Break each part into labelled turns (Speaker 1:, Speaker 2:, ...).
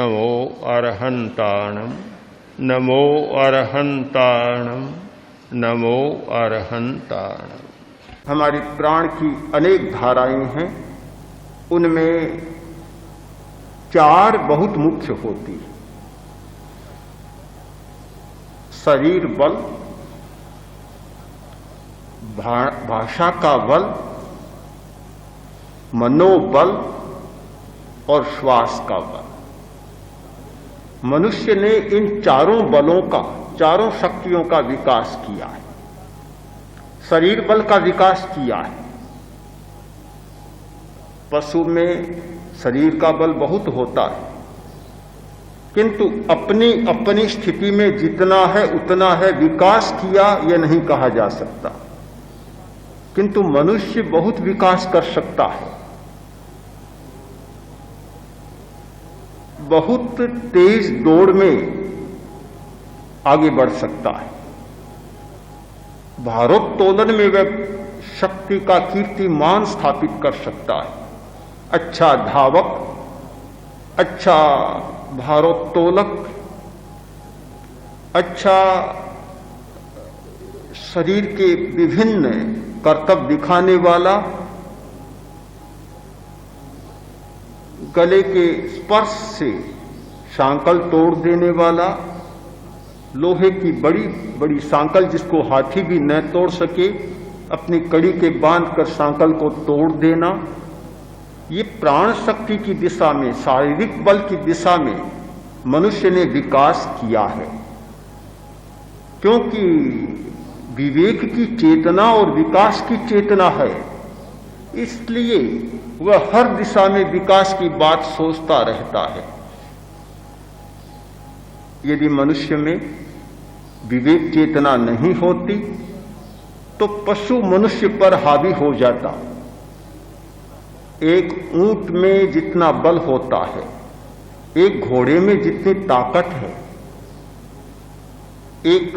Speaker 1: नमो अरहंताणम नमो अरहंताणम नमो अरहंताणम।
Speaker 2: हमारी प्राण की अनेक धाराएं हैं, उनमें 4 बहुत मुख्य होती है। शरीर बल, भाषा का बल, मनोबल और श्वास का बल। मनुष्य ने इन चारों बलों का, चारों शक्तियों का विकास किया है। शरीर बल का विकास किया है। पशु में शरीर का बल बहुत होता है, किंतु अपनी अपनी स्थिति में जितना है उतना है। विकास किया यह नहीं कहा जा सकता, किंतु मनुष्य बहुत विकास कर सकता है। बहुत तेज दौड़ में आगे बढ़ सकता है। भारोत्तोलन में वह शक्ति का कीर्तिमान स्थापित कर सकता है। अच्छा धावक, अच्छा भारोत्तोलक, अच्छा शरीर के विभिन्न कर्तव्य दिखाने वाला, गले के स्पर्श से सांकल तोड़ देने वाला, लोहे की बड़ी बड़ी सांकल जिसको हाथी भी न तोड़ सके, अपनी कड़ी के बांध कर सांकल को तोड़ देना। ये प्राण शक्ति की दिशा में, शारीरिक बल की दिशा में मनुष्य ने विकास किया है, क्योंकि विवेक की चेतना और विकास की चेतना है। इसलिए वह हर दिशा में विकास की बात सोचता रहता है। यदि मनुष्य में विवेक चेतना नहीं होती तो पशु मनुष्य पर हावी हो जाता। एक ऊंट में जितना बल होता है, एक घोड़े में जितनी ताकत है, एक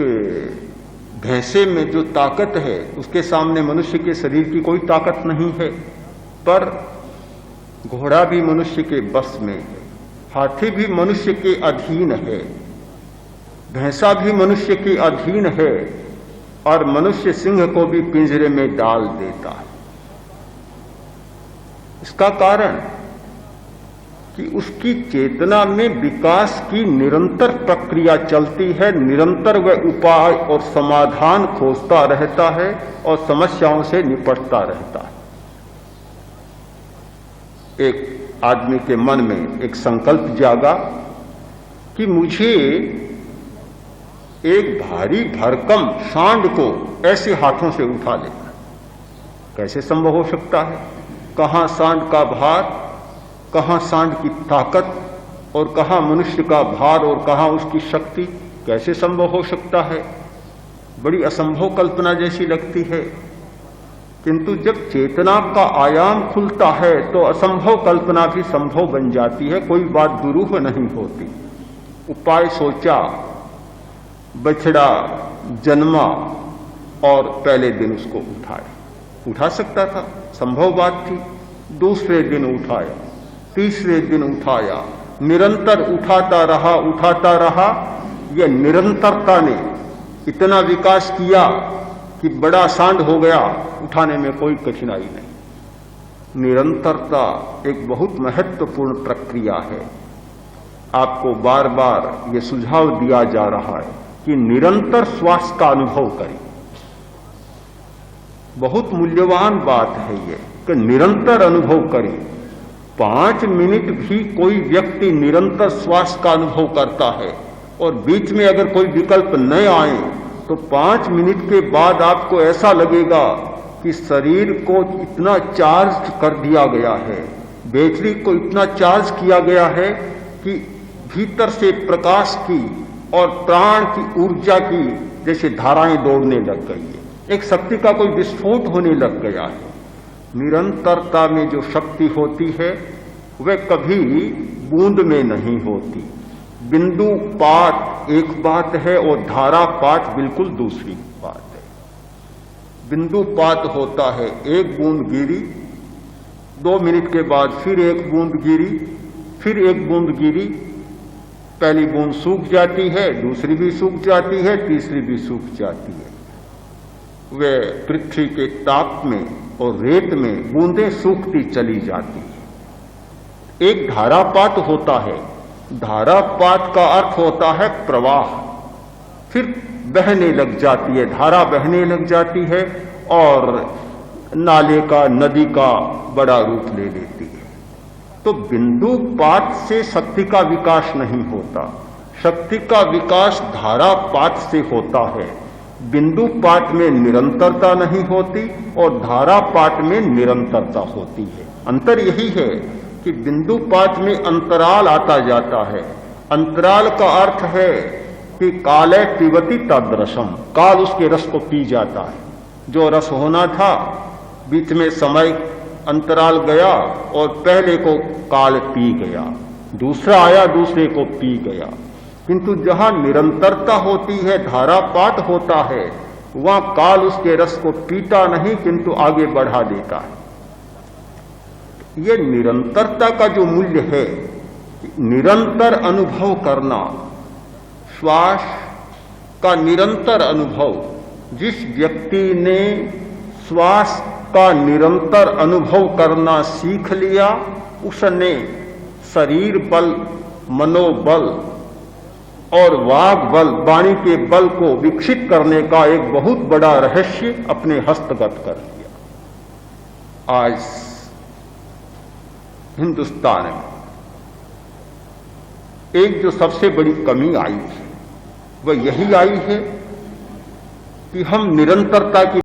Speaker 2: भैंसे में जो ताकत है, उसके सामने मनुष्य के शरीर की कोई ताकत नहीं है। पर घोड़ा भी मनुष्य के बस में है, हाथी भी मनुष्य के अधीन है, भैंसा भी मनुष्य के अधीन है, और मनुष्य सिंह को भी पिंजरे में डाल देता है। इसका कारण कि उसकी चेतना में विकास की निरंतर प्रक्रिया चलती है। निरंतर वह उपाय और समाधान खोजता रहता है और समस्याओं से निपटता रहता है। एक आदमी के मन में एक संकल्प जागा कि मुझे एक भारी भरकम सांड को ऐसे हाथों से उठा लेना। कैसे संभव हो सकता है? कहां सांड का भार, कहां सांड की ताकत, और कहां मनुष्य का भार और कहां उसकी शक्ति? कैसे संभव हो सकता है? बड़ी असंभव कल्पना जैसी लगती है, किंतु जब चेतना का आयाम खुलता है तो असंभव कल्पना भी संभव बन जाती है। कोई बात दुरूह नहीं होती। उपाय सोचा, बछड़ा जन्मा और पहले दिन उसको उठाया। उठा सकता था, संभव बात थी। दूसरे दिन उठाया, तीसरे दिन उठाया, निरंतर उठाता रहा। यह निरंतरता ने इतना विकास किया कि बड़ा सांड हो गया, उठाने में कोई कठिनाई नहीं। निरंतरता एक बहुत महत्वपूर्ण प्रक्रिया है। आपको बार बार यह सुझाव दिया जा रहा है कि निरंतर श्वास का अनुभव करें। बहुत मूल्यवान बात है यह कि निरंतर अनुभव करें। 5 मिनट भी कोई व्यक्ति निरंतर श्वास का अनुभव करता है और बीच में अगर कोई विकल्प न आए तो 5 मिनट के बाद आपको ऐसा लगेगा कि शरीर को इतना चार्ज कर दिया गया है, बैटरी को इतना चार्ज किया गया है कि भीतर से प्रकाश की और प्राण की ऊर्जा की जैसे धाराएं दौड़ने लग गई है। एक शक्ति का कोई विस्फोट होने लग गया है। निरंतरता में जो शक्ति होती है वह कभी बूंद में नहीं होती। बिंदु पात एक बात है और धारा पात बिल्कुल दूसरी बात है। बिंदु पात होता है, एक बूंद गिरी, 2 मिनट के बाद फिर एक बूंद गिरी, फिर एक बूंद गिरी, पहली बूंद सूख जाती है, दूसरी भी सूख जाती है, तीसरी भी सूख जाती है। वे पृथ्वी के ताप में और रेत में बूंदें सूखती चली जाती है। एक धारापात होता है। धारापात का अर्थ होता है प्रवाह, फिर बहने लग जाती है, धारा बहने लग जाती है और नाले का, नदी का बड़ा रूप ले लेती है। तो बिंदुपात से शक्ति का विकास नहीं होता, शक्ति का विकास धारापात से होता है। बिंदुपात में निरंतरता नहीं होती और धारापात में निरंतरता होती है। अंतर यही है कि बिंदुपात में अंतराल आता जाता है। अंतराल का अर्थ है कि काले पिबती तद्रसम, काल उसके रस को पी जाता है। जो रस होना था, बीच में समय अंतराल गया और पहले को काल पी गया, दूसरा आया, दूसरे को पी गया। किंतु जहां निरंतरता होती है, धारापात होता है, वहां काल उसके रस को पीता नहीं किंतु आगे बढ़ा देता है। ये निरंतरता का जो मूल्य है, निरंतर अनुभव करना, श्वास का निरंतर अनुभव, जिस व्यक्ति ने श्वास का निरंतर अनुभव करना सीख लिया, उसने शरीर बल, मनोबल और वाग बल, वाणी के बल को विकसित करने का एक बहुत बड़ा रहस्य अपने हस्तगत कर लिया। आज हिंदुस्तान में एक जो सबसे बड़ी कमी आई है, वह यही आई है कि हम निरंतरता की